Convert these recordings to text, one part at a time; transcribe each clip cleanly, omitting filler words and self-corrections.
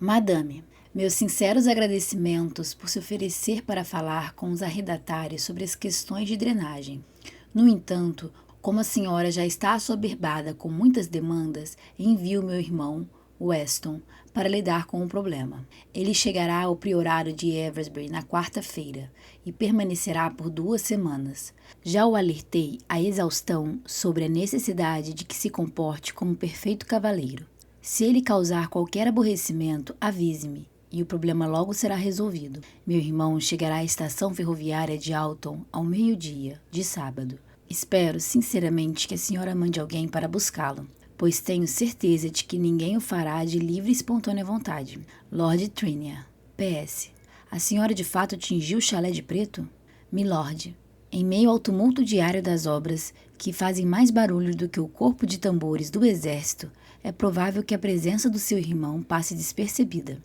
Madame, meus sinceros agradecimentos por se oferecer para falar com os arrendatários sobre as questões de drenagem. No entanto, como a senhora já está assoberbada com muitas demandas, envio meu irmão, Weston, para lidar com o problema. Ele chegará ao priorado de Eversbury na quarta-feira e permanecerá por 2 semanas. Já o alertei à exaustão sobre a necessidade de que se comporte como um perfeito cavalheiro. Se ele causar qualquer aborrecimento, avise-me, e o problema logo será resolvido. Meu irmão chegará à estação ferroviária de Alton ao meio-dia, de sábado. Espero, sinceramente, que a senhora mande alguém para buscá-lo, pois tenho certeza de que ninguém o fará de livre e espontânea vontade. Lord Trinia. PS. A senhora de fato tingiu o chalé de preto? Milord. Em meio ao tumulto diário das obras, que fazem mais barulho do que o corpo de tambores do exército, é provável que a presença do seu irmão passe despercebida.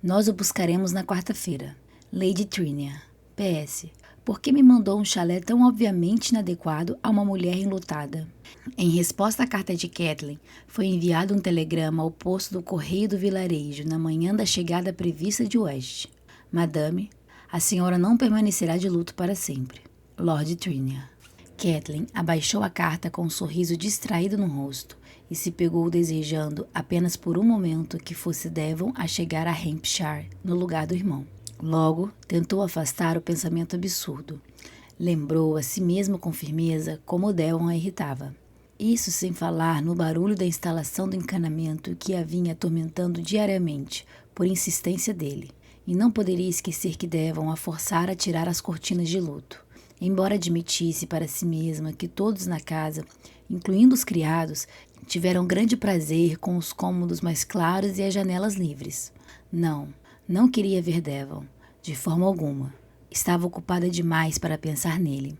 Nós o buscaremos na quarta-feira. Lady Trinia. PS. Por que me mandou um chalé tão obviamente inadequado a uma mulher enlutada? Em resposta à carta de Kathleen, foi enviado um telegrama ao posto do correio do vilarejo na manhã da chegada prevista de West. Madame, a senhora não permanecerá de luto para sempre. Lord Trinia. Kathleen abaixou a carta com um sorriso distraído no rosto e se pegou desejando, apenas por um momento, que fosse Devon a chegar a Hampshire no lugar do irmão. Logo, tentou afastar o pensamento absurdo. Lembrou a si mesmo com firmeza como Devon a irritava. Isso sem falar no barulho da instalação do encanamento que a vinha atormentando diariamente, por insistência dele. E não poderia esquecer que Devon a forçara a tirar as cortinas de luto. Embora admitisse para si mesma que todos na casa, incluindo os criados, tiveram grande prazer com os cômodos mais claros e as janelas livres. Não queria ver Devon, de forma alguma. Estava ocupada demais para pensar nele,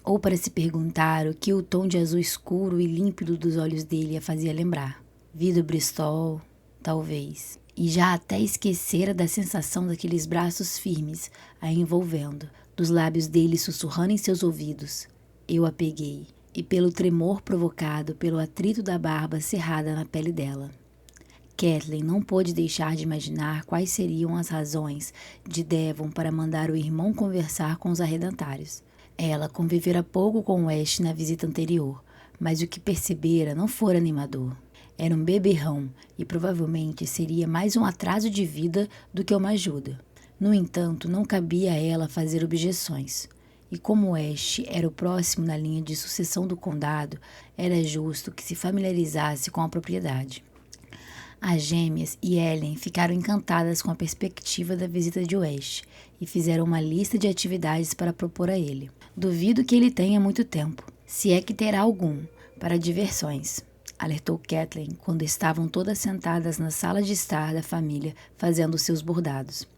ou para se perguntar o que o tom de azul escuro e límpido dos olhos dele a fazia lembrar. Vida Bristol, talvez. E já até esquecera da sensação daqueles braços firmes a envolvendo, dos lábios dele sussurrando em seus ouvidos. Eu a peguei, e pelo tremor provocado pelo atrito da barba cerrada na pele dela. Kathleen não pôde deixar de imaginar quais seriam as razões de Devon para mandar o irmão conversar com os arrendatários. Ela convivera pouco com West na visita anterior, mas o que percebera não fora animador. Era um beberrão e provavelmente seria mais um atraso de vida do que uma ajuda. No entanto, não cabia a ela fazer objeções. E como West era o próximo na linha de sucessão do condado, era justo que se familiarizasse com a propriedade. As gêmeas e Ellen ficaram encantadas com a perspectiva da visita de West e fizeram uma lista de atividades para propor a ele. Duvido que ele tenha muito tempo, se é que terá algum, para diversões, alertou Kathleen quando estavam todas sentadas na sala de estar da família fazendo seus bordados.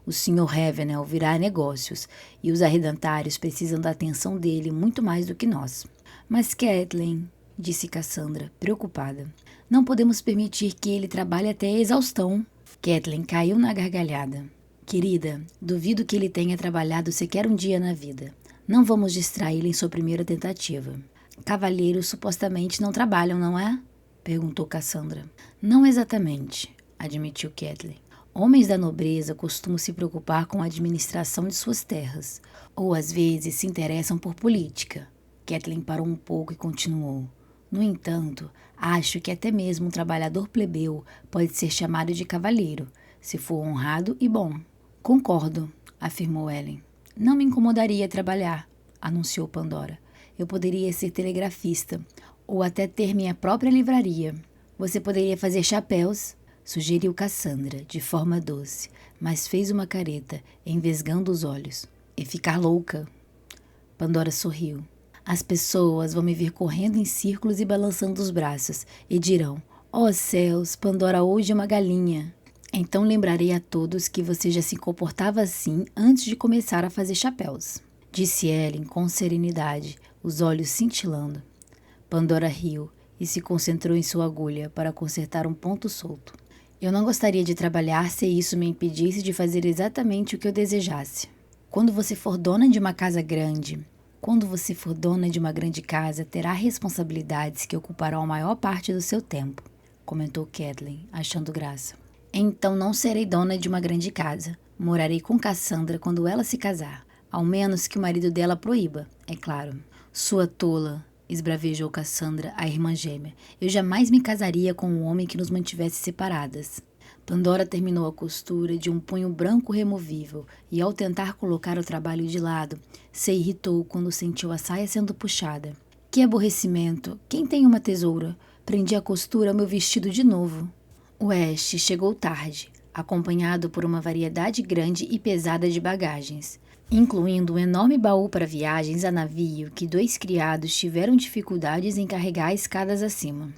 O Sr. Ravenel virá a negócios e os arrendatários precisam da atenção dele muito mais do que nós. Mas Kathleen, disse Cassandra, preocupada, não podemos permitir que ele trabalhe até a exaustão. Kathleen caiu na gargalhada. Querida, duvido que ele tenha trabalhado sequer um dia na vida. Não vamos distraí-lo em sua primeira tentativa. Cavalheiros supostamente não trabalham, não é? Perguntou Cassandra. Não exatamente, admitiu Kathleen. Homens da nobreza costumam se preocupar com a administração de suas terras, ou às vezes se interessam por política. Kathleen parou um pouco e continuou. No entanto, acho que até mesmo um trabalhador plebeu pode ser chamado de cavalheiro, se for honrado e bom. Concordo, afirmou Ellen. Não me incomodaria trabalhar, anunciou Pandora. Eu poderia ser telegrafista, ou até ter minha própria livraria. Você poderia fazer chapéus, sugeriu Cassandra, de forma doce, mas fez uma careta, envesgando os olhos. E ficar louca. Pandora sorriu. As pessoas vão me ver correndo em círculos e balançando os braços, e dirão, ó céus, Pandora hoje é uma galinha. Então lembrarei a todos que você já se comportava assim antes de começar a fazer chapéus. Disse Ellen com serenidade, os olhos cintilando. Pandora riu e se concentrou em sua agulha para consertar um ponto solto. Eu não gostaria de trabalhar se isso me impedisse de fazer exatamente o que eu desejasse. Quando você for dona de uma grande casa, terá responsabilidades que ocuparão a maior parte do seu tempo, comentou Kathleen, achando graça. Então não serei dona de uma grande casa. Morarei com Cassandra quando ela se casar. Ao menos que o marido dela proíba, é claro. Sua tola, esbravejou Cassandra, a irmã gêmea. Eu jamais me casaria com um homem que nos mantivesse separadas. Pandora terminou a costura de um punho branco removível e, ao tentar colocar o trabalho de lado, se irritou quando sentiu a saia sendo puxada. Que aborrecimento! Quem tem uma tesoura? Prendi a costura ao meu vestido de novo. O Ash chegou tarde, acompanhado por uma variedade grande e pesada de bagagens, incluindo um enorme baú para viagens a navio que 2 criados tiveram dificuldades em carregar escadas acima.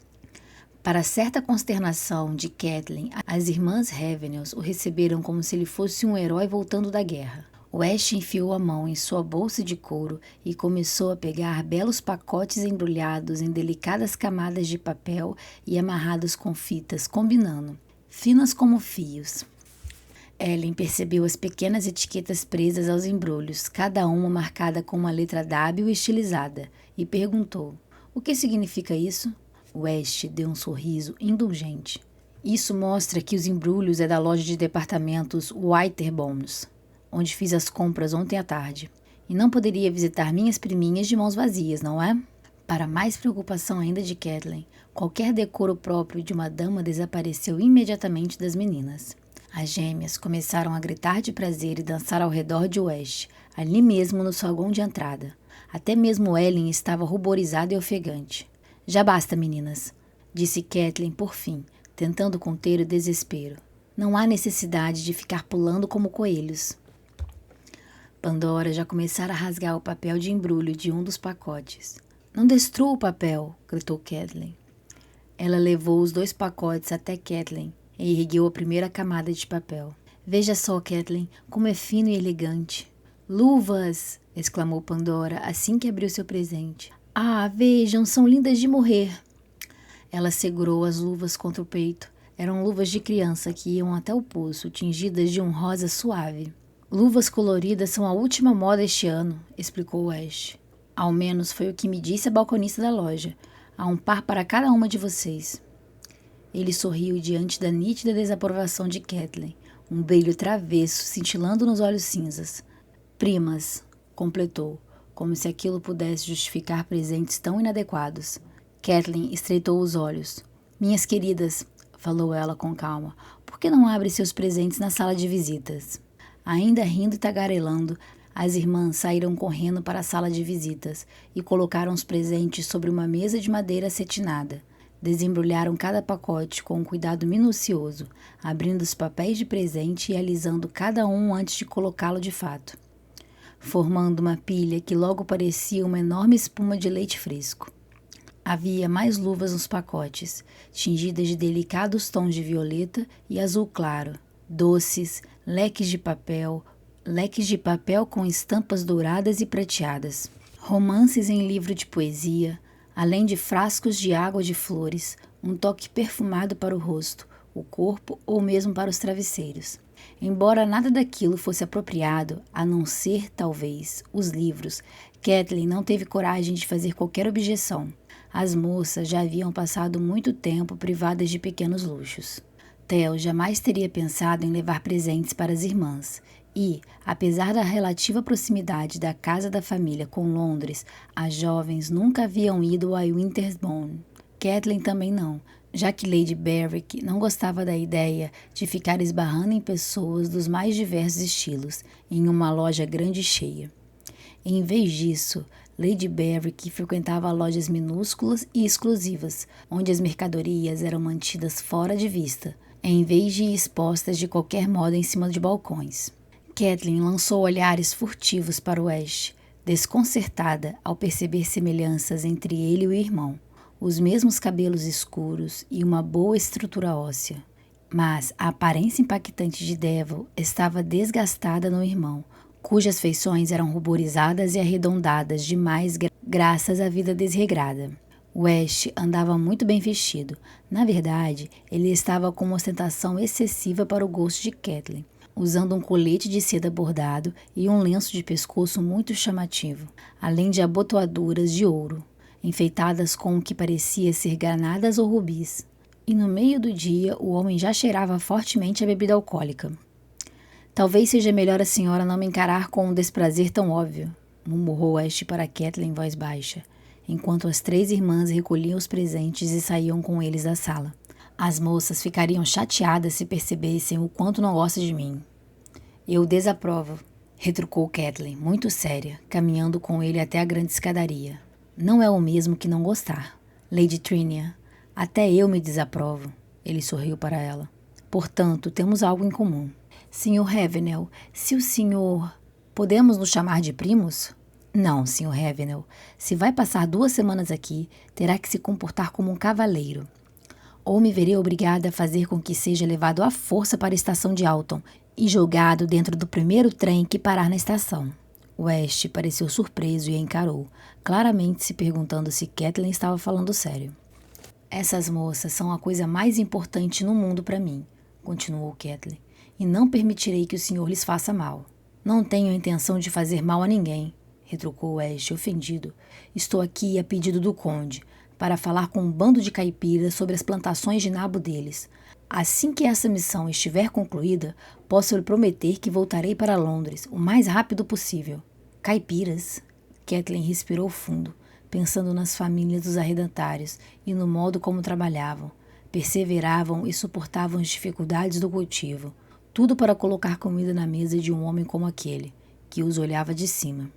Para certa consternação de Catelyn, as irmãs Ravenels o receberam como se ele fosse um herói voltando da guerra. O Ash enfiou a mão em sua bolsa de couro e começou a pegar belos pacotes embrulhados em delicadas camadas de papel e amarrados com fitas, combinando, finas como fios. Ellen percebeu as pequenas etiquetas presas aos embrulhos, cada uma marcada com uma letra hábil e estilizada, e perguntou: "O que significa isso?" O Ash deu um sorriso indulgente. "Isso mostra que os embrulhos é da loja de departamentos Winterbones, onde fiz as compras ontem à tarde. E não poderia visitar minhas priminhas de mãos vazias, não é?" Para mais preocupação ainda de Catelyn, qualquer decoro próprio de uma dama desapareceu imediatamente das meninas. As gêmeas começaram a gritar de prazer e dançar ao redor de Ash, ali mesmo no saguão de entrada. Até mesmo Ellen estava ruborizada e ofegante. "Já basta, meninas", disse Catelyn por fim, tentando conter o desespero. "Não há necessidade de ficar pulando como coelhos." Pandora já começara a rasgar o papel de embrulho de um dos pacotes. "Não destrua o papel", gritou Catelyn. Ela levou os 2 pacotes até Catelyn e ergueu a primeira camada de papel. "Veja só, Catelyn, como é fino e elegante." "Luvas!" exclamou Pandora assim que abriu seu presente. "Ah, vejam, são lindas de morrer." Ela segurou as luvas contra o peito. Eram luvas de criança que iam até o pulso, tingidas de um rosa suave. "Luvas coloridas são a última moda este ano", explicou Ash. "Ao menos foi o que me disse a balconista da loja. Há um par para cada uma de vocês." Ele sorriu diante da nítida desaprovação de Catelyn, um brilho travesso cintilando nos olhos cinzas. "Primas", completou, como se aquilo pudesse justificar presentes tão inadequados. Catelyn estreitou os olhos. "Minhas queridas", falou ela com calma, "por que não abre seus presentes na sala de visitas?" Ainda rindo e tagarelando, as irmãs saíram correndo para a sala de visitas e colocaram os presentes sobre uma mesa de madeira acetinada. Desembrulharam cada pacote com um cuidado minucioso, abrindo os papéis de presente e alisando cada um antes de colocá-lo de fato, formando uma pilha que logo parecia uma enorme espuma de leite fresco. Havia mais luvas nos pacotes, tingidas de delicados tons de violeta e azul claro, doces, leques de papel com estampas douradas e prateadas, romances em livro de poesia, além de frascos de água de flores, um toque perfumado para o rosto, o corpo ou mesmo para os travesseiros. Embora nada daquilo fosse apropriado, a não ser, talvez, os livros, Catelyn não teve coragem de fazer qualquer objeção. As moças já haviam passado muito tempo privadas de pequenos luxos. Theo jamais teria pensado em levar presentes para as irmãs. E, apesar da relativa proximidade da casa da família com Londres, as jovens nunca haviam ido a Winterbourne. Catelyn também não, já que Lady Berwick não gostava da ideia de ficar esbarrando em pessoas dos mais diversos estilos em uma loja grande e cheia. Em vez disso, Lady Berwick frequentava lojas minúsculas e exclusivas, onde as mercadorias eram mantidas fora de vista, em vez de expostas de qualquer modo em cima de balcões. Catelyn lançou olhares furtivos para o Ash, desconcertada ao perceber semelhanças entre ele e o irmão, os mesmos cabelos escuros e uma boa estrutura óssea. Mas a aparência impactante de Devil estava desgastada no irmão, cujas feições eram ruborizadas e arredondadas demais graças à vida desregrada. O Ash andava muito bem vestido. Na verdade, ele estava com uma ostentação excessiva para o gosto de Catelyn, usando um colete de seda bordado e um lenço de pescoço muito chamativo, além de abotoaduras de ouro, enfeitadas com o que parecia ser granadas ou rubis. e no meio do dia o homem já cheirava fortemente a bebida alcoólica. Talvez seja melhor a senhora não me encarar com um desprazer tão óbvio, murmurou Ash para Kathleen em voz baixa, enquanto as 3 irmãs recolhiam os presentes e saíam com eles da sala. As moças ficariam chateadas se percebessem o quanto não gosta de mim. Eu desaprovo, retrucou Kathleen, muito séria, caminhando com ele até a grande escadaria. Não é o mesmo que não gostar. Lady Trinia, até eu me desaprovo. Ele sorriu para ela. Portanto, temos algo em comum. Sr. Ravenel, se o senhor... Podemos nos chamar de primos? Não, Sr. Ravenel. Se vai passar 2 semanas aqui, terá que se comportar como um cavaleiro. Ou me verei obrigada a fazer com que seja levado à força para a estação de Alton e jogado dentro do primeiro trem que parar na estação. West pareceu surpreso e a encarou, claramente se perguntando se Kathleen estava falando sério. Essas moças são a coisa mais importante no mundo para mim, continuou Kathleen, e não permitirei que o senhor lhes faça mal. Não tenho intenção de fazer mal a ninguém, retrucou West, ofendido. Estou aqui a pedido do conde, para falar com um bando de caipiras sobre as plantações de nabo deles. Assim que essa missão estiver concluída, posso lhe prometer que voltarei para Londres o mais rápido possível. Caipiras? Kathleen respirou fundo, pensando nas famílias dos arrendatários e no modo como trabalhavam. Perseveravam e suportavam as dificuldades do cultivo. Tudo para colocar comida na mesa de um homem como aquele, que os olhava de cima.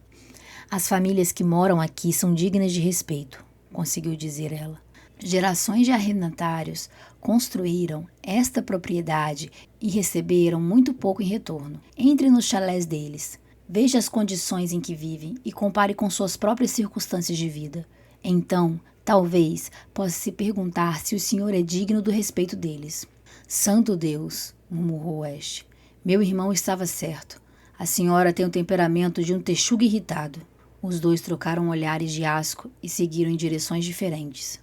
As famílias que moram aqui são dignas de respeito, conseguiu dizer ela. Gerações de arrendatários construíram esta propriedade e receberam muito pouco em retorno. Entre nos chalés deles, veja as condições em que vivem e compare com suas próprias circunstâncias de vida. Então, talvez, possa se perguntar se o senhor é digno do respeito deles. Santo Deus, murmurou Ash. Meu irmão estava certo. A senhora tem o temperamento de um texugo irritado. Os 2 trocaram olhares de asco e seguiram em direções diferentes.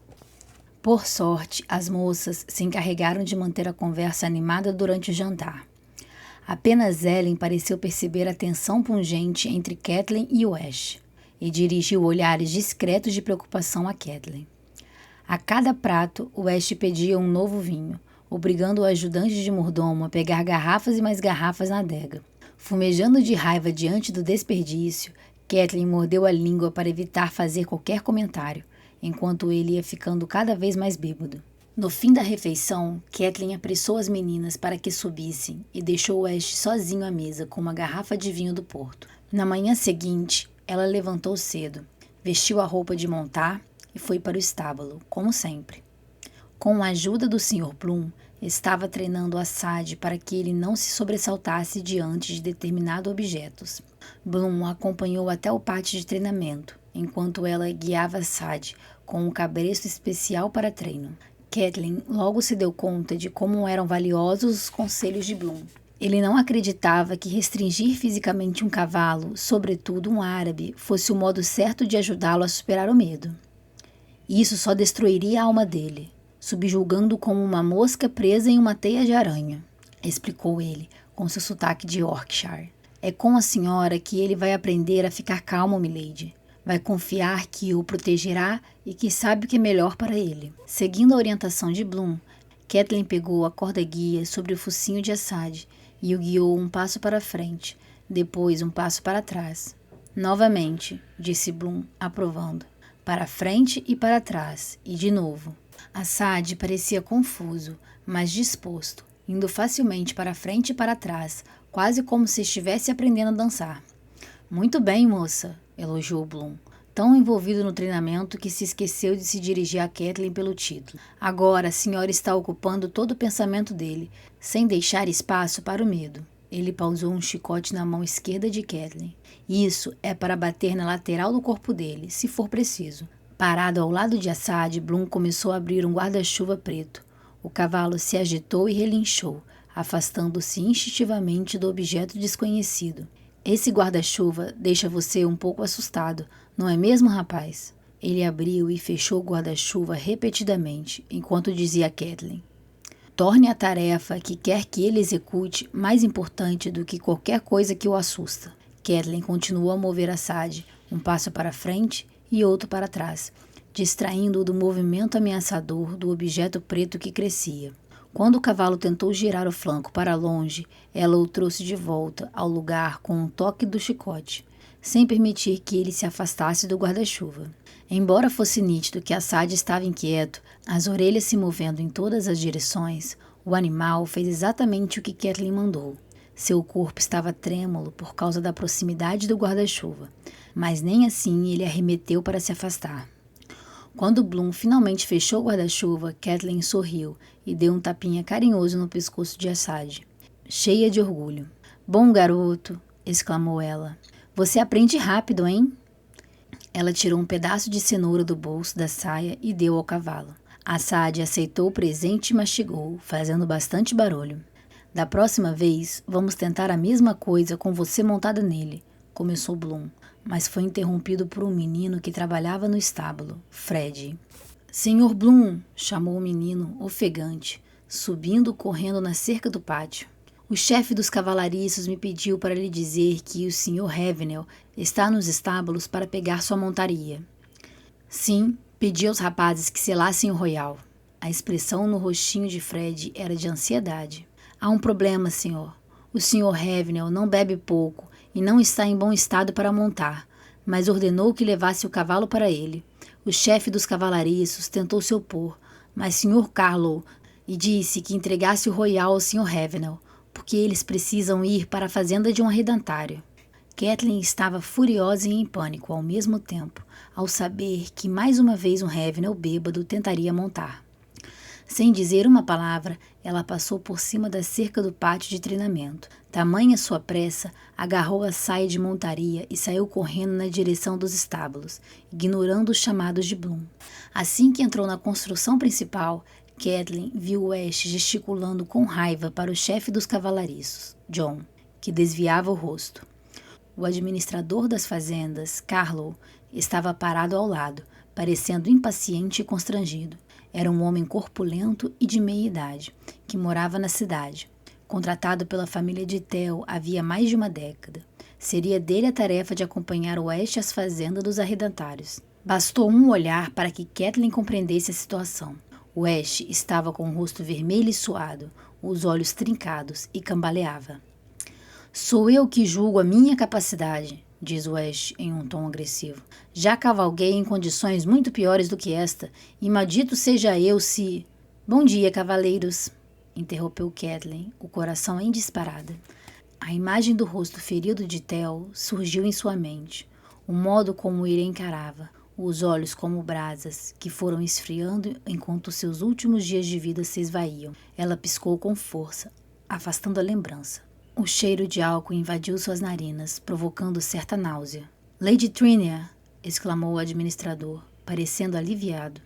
Por sorte, as moças se encarregaram de manter a conversa animada durante o jantar. Apenas Ellen pareceu perceber a tensão pungente entre Kathleen e o Ash, e dirigiu olhares discretos de preocupação a Kathleen. A cada prato, o Ash pedia um novo vinho, obrigando o ajudante de mordomo a pegar garrafas e mais garrafas na adega. Fumejando de raiva diante do desperdício, Kathleen mordeu a língua para evitar fazer qualquer comentário, enquanto ele ia ficando cada vez mais bêbado. No fim da refeição, Kathleen apressou as meninas para que subissem e deixou Ash sozinho à mesa com uma garrafa de vinho do Porto. Na manhã seguinte, ela levantou cedo, vestiu a roupa de montar e foi para o estábulo, como sempre. Com a ajuda do Sr. Bloom, estava treinando a Sadie para que ele não se sobressaltasse diante de determinados objetos. Bloom a acompanhou até o pátio de treinamento, enquanto ela guiava Sadie com um cabresto especial para treino. Kathleen logo se deu conta de como eram valiosos os conselhos de Bloom. Ele não acreditava que restringir fisicamente um cavalo, sobretudo um árabe, fosse o modo certo de ajudá-lo a superar o medo. Isso só destruiria a alma dele, subjugando-o como uma mosca presa em uma teia de aranha, explicou ele, com seu sotaque de Yorkshire. É com a senhora que ele vai aprender a ficar calmo, milady. Vai confiar que o protegerá e que sabe o que é melhor para ele. Seguindo a orientação de Bloom, Kathleen pegou a corda-guia sobre o focinho de Assad e o guiou um passo para frente, depois um passo para trás. Novamente, disse Bloom, aprovando. Para frente e para trás, e de novo. Assad parecia confuso, mas disposto, indo facilmente para frente e para trás, quase como se estivesse aprendendo a dançar. Muito bem, moça, elogiou Bloom, tão envolvido no treinamento que se esqueceu de se dirigir a Kathleen pelo título. Agora a senhora está ocupando todo o pensamento dele, sem deixar espaço para o medo. Ele pausou um chicote na mão esquerda de Kathleen. Isso é para bater na lateral do corpo dele, se for preciso. Parado ao lado de Assad, Bloom começou a abrir um guarda-chuva preto. O cavalo se agitou e relinchou, afastando-se instintivamente do objeto desconhecido. Esse guarda-chuva deixa você um pouco assustado, não é mesmo, rapaz? Ele abriu e fechou o guarda-chuva repetidamente, enquanto dizia a Kathleen: torne a tarefa que quer que ele execute mais importante do que qualquer coisa que o assusta. Kathleen continuou a mover Assad, um passo para frente e outro para trás, distraindo-o do movimento ameaçador do objeto preto que crescia. Quando o cavalo tentou girar o flanco para longe, ela o trouxe de volta ao lugar com um toque do chicote, sem permitir que ele se afastasse do guarda-chuva. Embora fosse nítido que Assad estava inquieto, as orelhas se movendo em todas as direções, o animal fez exatamente o que Kathleen mandou. Seu corpo estava trêmulo por causa da proximidade do guarda-chuva, mas nem assim ele arremeteu para se afastar. Quando Bloom finalmente fechou o guarda-chuva, Kathleen sorriu e deu um tapinha carinhoso no pescoço de Assad, cheia de orgulho. "Bom garoto!" exclamou ela. "Você aprende rápido, hein?" Ela tirou um pedaço de cenoura do bolso da saia e deu ao cavalo. Assad aceitou o presente e mastigou, fazendo bastante barulho. "Da próxima vez, vamos tentar a mesma coisa com você montada nele", começou Bloom, mas foi interrompido por um menino que trabalhava no estábulo, Fred. "Senhor Bloom", chamou o menino, ofegante, subindo correndo na cerca do pátio. "O chefe dos cavalariços me pediu para lhe dizer que o Sr. Ravenel está nos estábulos para pegar sua montaria." "Sim, pedi aos rapazes que selassem o royal." A expressão no rostinho de Fred era de ansiedade. "Há um problema, senhor. O Sr. Ravenel não bebe pouco e não está em bom estado para montar, mas ordenou que levasse o cavalo para ele. O chefe dos cavalariços tentou se opor, mas Sr. Carlow e disse que entregasse o royal ao Sr. Ravenel, porque eles precisam ir para a fazenda de um arredatário." Kathleen estava furiosa e em pânico ao mesmo tempo, ao saber que mais uma vez um Ravenel bêbado tentaria montar. Sem dizer uma palavra, ela passou por cima da cerca do pátio de treinamento. Tamanha sua pressa, agarrou a saia de montaria e saiu correndo na direção dos estábulos, ignorando os chamados de Bloom. Assim que entrou na construção principal, Kathleen viu Ash gesticulando com raiva para o chefe dos cavalariços, John, que desviava o rosto. O administrador das fazendas, Carlow, estava parado ao lado, parecendo impaciente e constrangido. Era um homem corpulento e de meia idade, que morava na cidade. Contratado pela família de Theo havia mais de uma década. Seria dele a tarefa de acompanhar o Ash às fazendas dos arredatários. Bastou um olhar para que Kathleen compreendesse a situação. O Ash estava com o rosto vermelho e suado, os olhos trincados e cambaleava. "Sou eu que julgo a minha capacidade", diz o Ash em um tom agressivo. "Já cavalguei em condições muito piores do que esta, e maldito seja eu se..." "Bom dia, cavaleiros", interrompeu Kathleen, o coração em disparada. A imagem do rosto ferido de Theo surgiu em sua mente, o modo como ele encarava, os olhos como brasas, que foram esfriando enquanto seus últimos dias de vida se esvaíam. Ela piscou com força, afastando a lembrança. O cheiro de álcool invadiu suas narinas, provocando certa náusea. "Lady Trinia", exclamou o administrador, parecendo aliviado.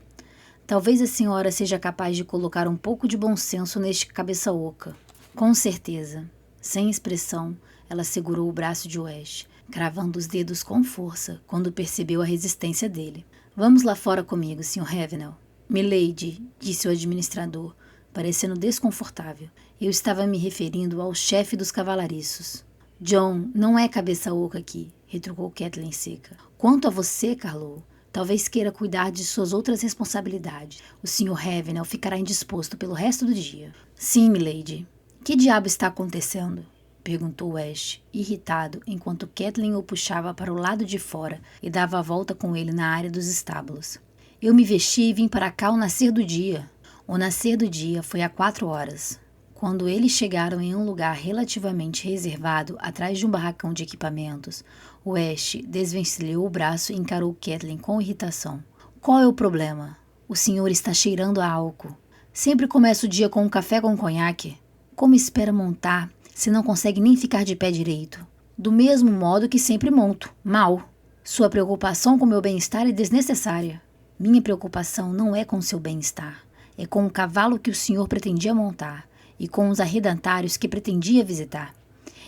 "Talvez a senhora seja capaz de colocar um pouco de bom senso neste cabeça oca." "Com certeza." Sem expressão, ela segurou o braço de Ash, cravando os dedos com força quando percebeu a resistência dele. "Vamos lá fora comigo, Sr. Ravenel." "Milady", disse o administrador, parecendo desconfortável. "Eu estava me referindo ao chefe dos cavalariços." "John, não é cabeça oca aqui", retrucou Kathleen seca. "Quanto a você, Carlow, talvez queira cuidar de suas outras responsabilidades. O Sr. Ravenel ficará indisposto pelo resto do dia." "Sim, milady." "Que diabo está acontecendo?" perguntou Ash, irritado, enquanto Kathleen o puxava para o lado de fora e dava a volta com ele na área dos estábulos. "Eu me vesti e vim para cá ao nascer do dia." O nascer do dia foi há 4 horas. Quando eles chegaram em um lugar relativamente reservado, atrás de um barracão de equipamentos, o Ash desvencilhou o braço e encarou Kathleen com irritação. "Qual é o problema? O senhor está cheirando a álcool. Sempre começa o dia com um café com conhaque. Como espera montar se não consegue nem ficar de pé direito?" "Do mesmo modo que sempre monto, mal. Sua preocupação com meu bem-estar é desnecessária." "Minha preocupação não é com seu bem-estar. É com o cavalo que o senhor pretendia montar e com os arredatários que pretendia visitar.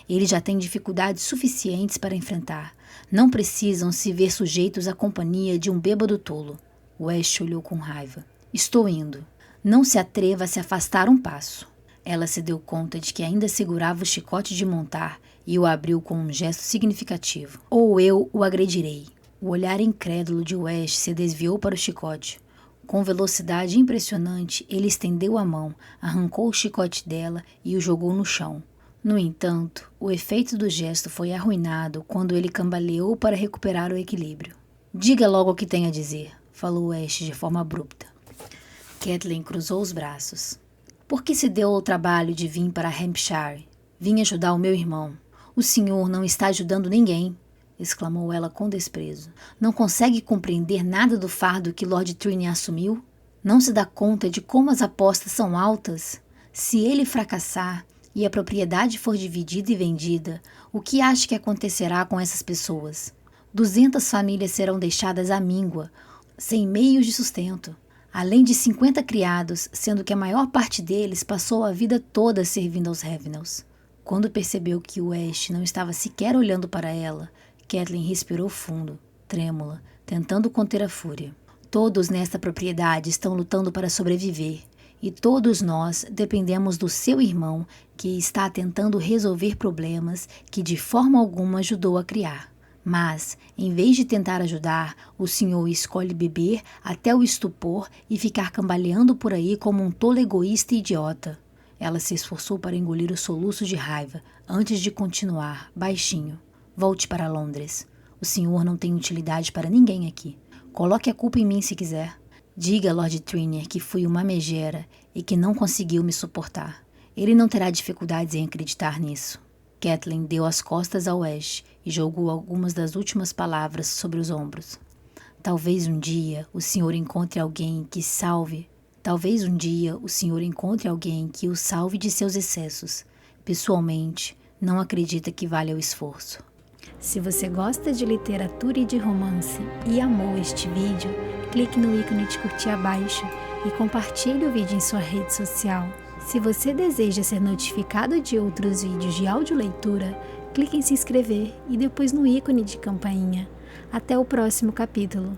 Ele já tem dificuldades suficientes para enfrentar. Não precisam se ver sujeitos à companhia de um bêbado tolo." O Ash olhou com raiva. "Estou indo. Não se atreva a se afastar um passo." Ela se deu conta de que ainda segurava o chicote de montar e o abriu com um gesto significativo. "Ou eu o agredirei." O olhar incrédulo de West se desviou para o chicote. Com velocidade impressionante, ele estendeu a mão, arrancou o chicote dela e o jogou no chão. No entanto, o efeito do gesto foi arruinado quando ele cambaleou para recuperar o equilíbrio. Diga logo o que tem a dizer, falou West de forma abrupta. Kathleen cruzou os braços. Por que se deu ao trabalho de vir para Hampshire? Vim ajudar o meu irmão. O senhor não está ajudando ninguém, exclamou ela com desprezo. Não consegue compreender nada do fardo que Lord Trinity assumiu? Não se dá conta de como as apostas são altas? Se ele fracassar e a propriedade for dividida e vendida, o que acha que acontecerá com essas pessoas? 200 famílias serão deixadas à míngua, sem meios de sustento, além de 50 criados, sendo que a maior parte deles passou a vida toda servindo aos Ravenels. Quando percebeu que West não estava sequer olhando para ela, Kathleen respirou fundo, trêmula, tentando conter a fúria. Todos nesta propriedade estão lutando para sobreviver, e todos nós dependemos do seu irmão, que está tentando resolver problemas que de forma alguma ajudou a criar. Mas, em vez de tentar ajudar, o senhor escolhe beber até o estupor e ficar cambaleando por aí como um tolo egoísta e idiota. Ela se esforçou para engolir o soluço de raiva, antes de continuar, baixinho. Volte para Londres. O senhor não tem utilidade para ninguém aqui. Coloque a culpa em mim se quiser. Diga a Lord Trinity que fui uma megera e que não conseguiu me suportar. Ele não terá dificuldades em acreditar nisso. Kathleen deu as costas ao Ash e jogou algumas das últimas palavras sobre os ombros. Talvez um dia o senhor encontre alguém que salve. Talvez um dia o senhor encontre alguém que o salve de seus excessos. Pessoalmente, não acredita que valha o esforço. Se você gosta de literatura e de romance e amou este vídeo, clique no ícone de curtir abaixo e compartilhe o vídeo em sua rede social. Se você deseja ser notificado de outros vídeos de audioleitura, clique em se inscrever e depois no ícone de campainha. Até o próximo capítulo.